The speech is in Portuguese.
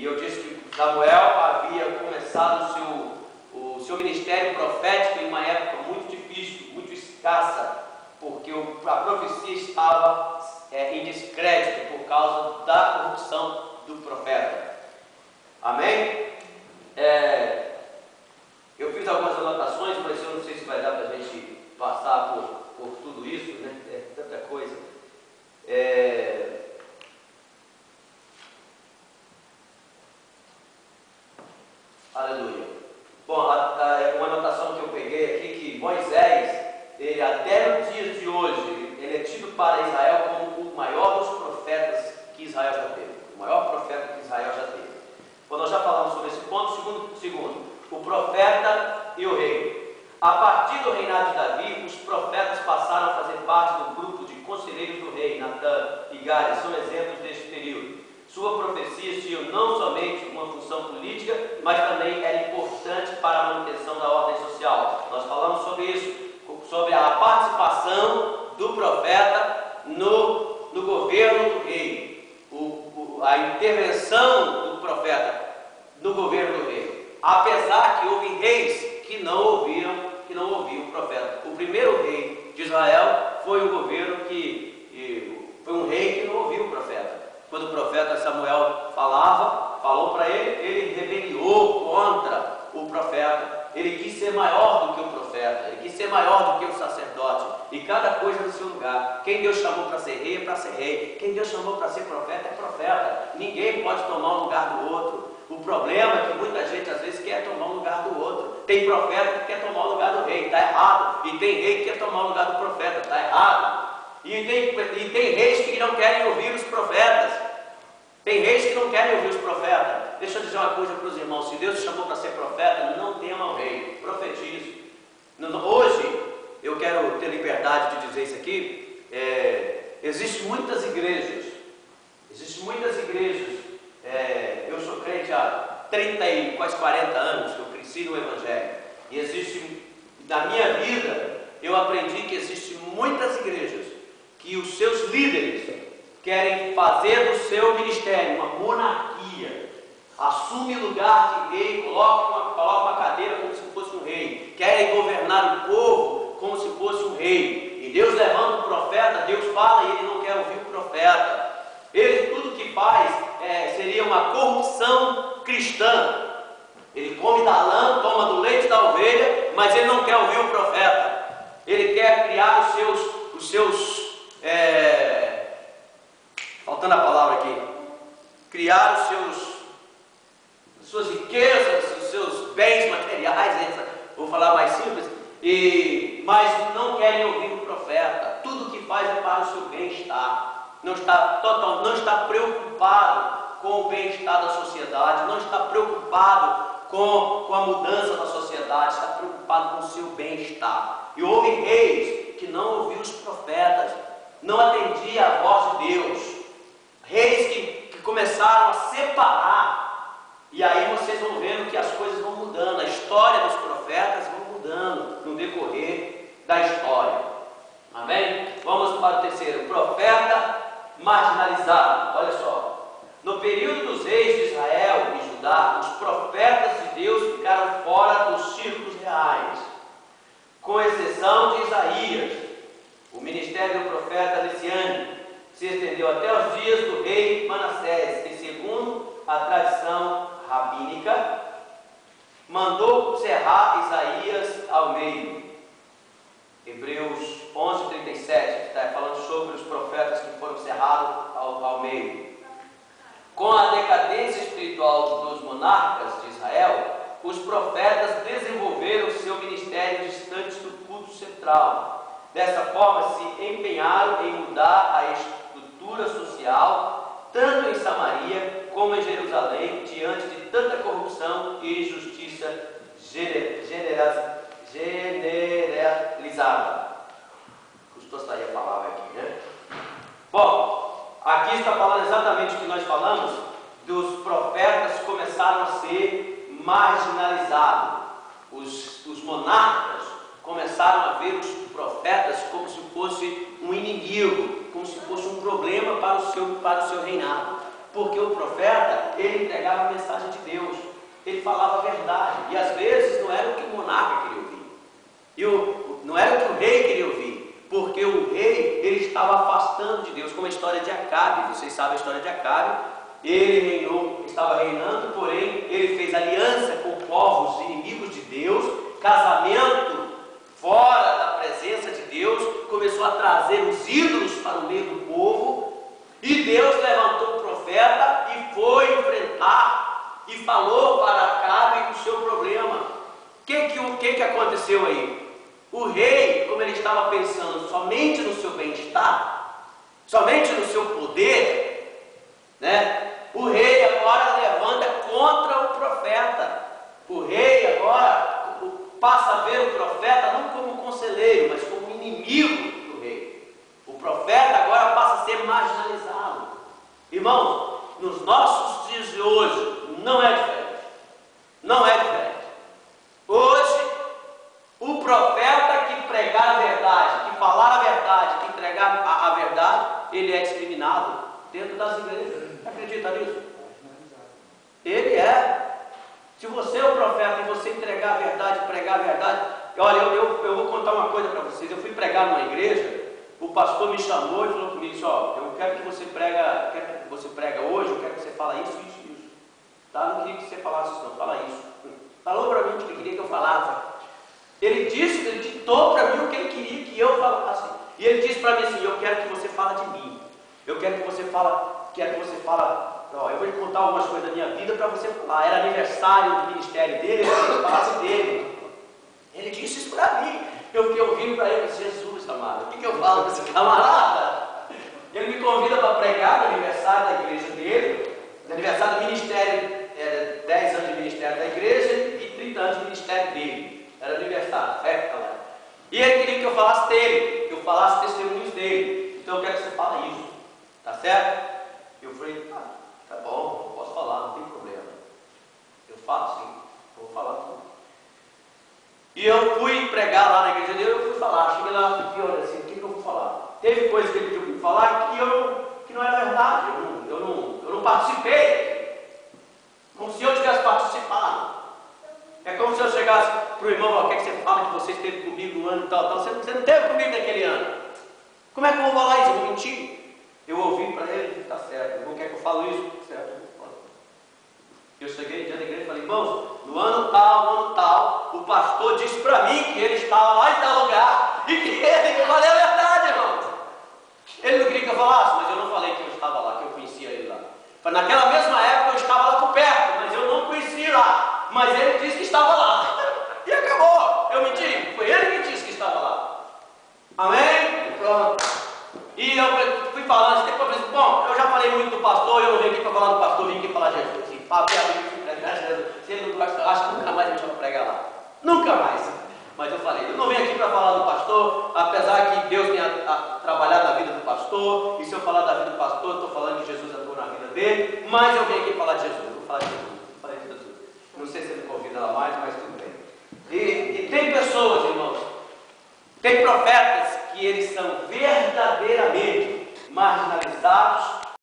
E eu disse que Samuel havia começado o seu ministério profético em uma época muito difícil, muito escassa, porque a profecia estava em descrédito por causa da corrupção do profeta. Amém? Eu fiz algumas anotações, mas eu não sei se vai dar para a gente passar por tudo isso, né? É tanta coisa. Aleluia. Bom, uma anotação que eu peguei aqui, que Moisés, ele até nos dias de hoje, ele é tido para Israel como o maior dos profetas que Israel já teve. O maior profeta que Israel já teve. Bom, nós já falamos sobre esse ponto. Segundo, o profeta e o rei. A partir do reinado de Davi, os profetas passaram a fazer parte do grupo de conselheiros do rei. Natã e Gade são exemplos deste período. Sua profecia tinha não somente uma função política, mas também era importante para a manutenção da ordem social. Nós falamos sobre isso, sobre a participação do profeta no governo do rei, a intervenção do profeta no governo do rei. Apesar que houve reis que não ouviam o profeta. O primeiro rei de Israel foi um rei que não ouviu o profeta. Quando o profeta Samuel falou para ele, ele rebeliou contra o profeta. Ele quis ser maior do que o profeta, ele quis ser maior do que o sacerdote, e cada coisa no seu lugar. Quem Deus chamou para ser rei é para ser rei, quem Deus chamou para ser profeta é profeta. Ninguém pode tomar o lugar do outro. O problema é que muita gente às vezes quer tomar o lugar do outro. Tem profeta que quer tomar o lugar do rei, está errado. E tem rei que quer tomar o lugar do profeta, está errado. E tem reis que não querem ouvir os profetas. Tem reis que não querem ouvir os profetas. Deixa eu dizer uma coisa para os irmãos: se Deus te chamou para ser profeta, não tema o rei, profetize. Hoje, eu quero ter liberdade de dizer isso aqui. Existem muitas igrejas. Eu sou crente há 30 e quase 40 anos, que eu cresci no Evangelho. E na minha vida, eu aprendi que existem muitas igrejas que os seus líderes querem fazer do seu ministério uma monarquia, assume o lugar de rei, coloca uma cadeira como se fosse um rei, querem governar o povo como se fosse um rei. E Deus levanta o profeta, Deus fala e ele não quer ouvir o profeta. Ele tudo que faz seria uma corrupção cristã. Ele come da lã, toma do leite da ovelha, mas ele não quer ouvir o profeta. Ele quer criar os seus faltando a palavra aqui, criar as suas riquezas, os seus bens materiais, vou falar mais simples, mas não querem ouvir o profeta. Tudo que faz é para o seu bem-estar, não está preocupado com o bem-estar da sociedade, não está preocupado com a mudança da sociedade, está preocupado com o seu bem-estar. E houve reis que não ouviram os profetas, não atendiam a voz de Deus. Reis que começaram a separar. E aí vocês vão vendo que as coisas vão mudando. A história dos profetas vão mudando no decorrer da história. Amém? Vamos para o terceiro. Profeta marginalizado. Olha só. No período dos reis de Israel e Judá, os profetas de Deus ficaram fora dos círculos reais, com exceção de Isaías. O ministério do profeta messiânico se estendeu até os dias do rei Manassés, que, segundo a tradição rabínica, mandou cerrar Isaías ao meio. Hebreus 11:37, que está falando sobre os profetas que foram cerrados ao meio. Com a decadência espiritual dos monarcas de Israel, os profetas desenvolveram seu ministério distantes do culto central. Dessa forma, se empenharam em mudar a estrutura social, tanto em Samaria como em Jerusalém, diante de tanta corrupção e injustiça generalizada. Custou sair a palavra aqui, né? Bom, aqui está falando exatamente o que nós falamos, dos profetas começaram a ser marginalizados. Os monarcas começaram a ver os profetas como se fosse um inimigo, como se fosse um problema para o seu reinado. Porque o profeta, ele entregava a mensagem de Deus, ele falava a verdade, e às vezes não era o que o monarca queria ouvir, não era o que o rei queria ouvir, porque o rei, ele estava afastando de Deus, como a história de Acabe. Vocês sabem a história de Acabe. Ele estava reinando, porém ele fez aliança com povos inimigos de Deus, casamento fora da presença de Deus, começou a trazer os ídolos para o meio do povo, e Deus levantou o profeta e foi enfrentar e falou para Acabe o seu problema. O que aconteceu aí? O rei, como ele estava pensando somente no seu bem-estar, somente no seu poder, né? O rei agora levanta contra o profeta. O rei agora passa a ver o profeta não como conselheiro, mas como inimigo do rei. O profeta agora passa a ser marginalizado. Irmãos, nos nossos dias de hoje não é diferente. Não é diferente. Hoje, o profeta que pregar a verdade, que falar a verdade, que entregar a verdade, ele é discriminado dentro das igrejas. Acredita nisso? Ele é. Se você é o profeta e você entregar a verdade, pregar a verdade, olha, eu vou contar uma coisa para vocês. Eu fui pregar numa igreja, o pastor me chamou e falou comigo: ó, eu quero que você prega hoje, eu quero que você fale isso, isso, isso. Tá? Não queria que você falasse isso, não, fala isso. Falou para mim o que ele queria que eu falasse. Ele ditou para mim o que ele queria que eu falasse. E ele disse para mim assim: eu quero que você fale de mim. Eu quero que você fale, ó, eu vou lhe contar algumas coisas da minha vida para você falar. Era aniversário do ministério dele, ele queria que falasse dele. Ele disse isso para mim. Eu fiquei ouvindo para ele: Jesus amado, o que eu falo com esse camarada? Ele me convida para pregar no aniversário da igreja dele, no aniversário do ministério, 10 anos de ministério da igreja e 30 anos de ministério dele. Era aniversário, festa lá. E ele queria que eu falasse dele, que eu falasse testemunhos dele. Então eu quero que você fale isso, tá certo? Eu falei: tá bom, posso falar, não tem problema. Eu falo sim, vou falar tudo. E eu fui pregar lá na igreja dele, eu fui falar. Cheguei lá e olha assim: o que eu vou falar? Teve coisa que ele pediu para eu falar que não era verdade, eu não participei. Como se eu tivesse participado. É como se eu chegasse para o irmão: ó, o que é que você fala que você esteve comigo no ano e tal, tal. Você não esteve comigo naquele ano. Como é que eu vou falar isso? Eu vou mentir? Eu ouvi para ele: está certo. O irmão quer que eu fale isso? Certo. Eu cheguei diante da igreja e falei: irmãos, no ano tal, o pastor disse para mim que ele estava lá em tal lugar e que ele falei a verdade, irmãos. Ele não queria que eu falasse, mas eu não falei que eu estava lá, que eu conhecia ele lá. Naquela mesma época eu estava lá por perto, mas eu não conhecia lá. Mas ele disse que estava lá. E acabou. Eu menti. Foi ele que disse que estava lá. Amém? Pronto. E eu fui falando, depois eu disse: bom, eu já falei muito do pastor, eu não vim aqui para falar do pastor, vim aqui para falar de Jesus. Assim, papo é amigo, se ele não gosta, acho que nunca mais me chama para pregar lá. Nunca mais. Mas eu falei: eu não vim aqui para falar do pastor, apesar que Deus tenha trabalhado na vida do pastor, e se eu falar da vida do pastor, eu estou falando que Jesus atuou na vida dele, mas eu vim aqui falar de Jesus. Eu vou falar de Jesus. Vou falar de Jesus. Não sei se ele convida ela mais, mas tudo bem. E tem pessoas, irmãos, tem profetas que eles são verdadeiramente marginalizados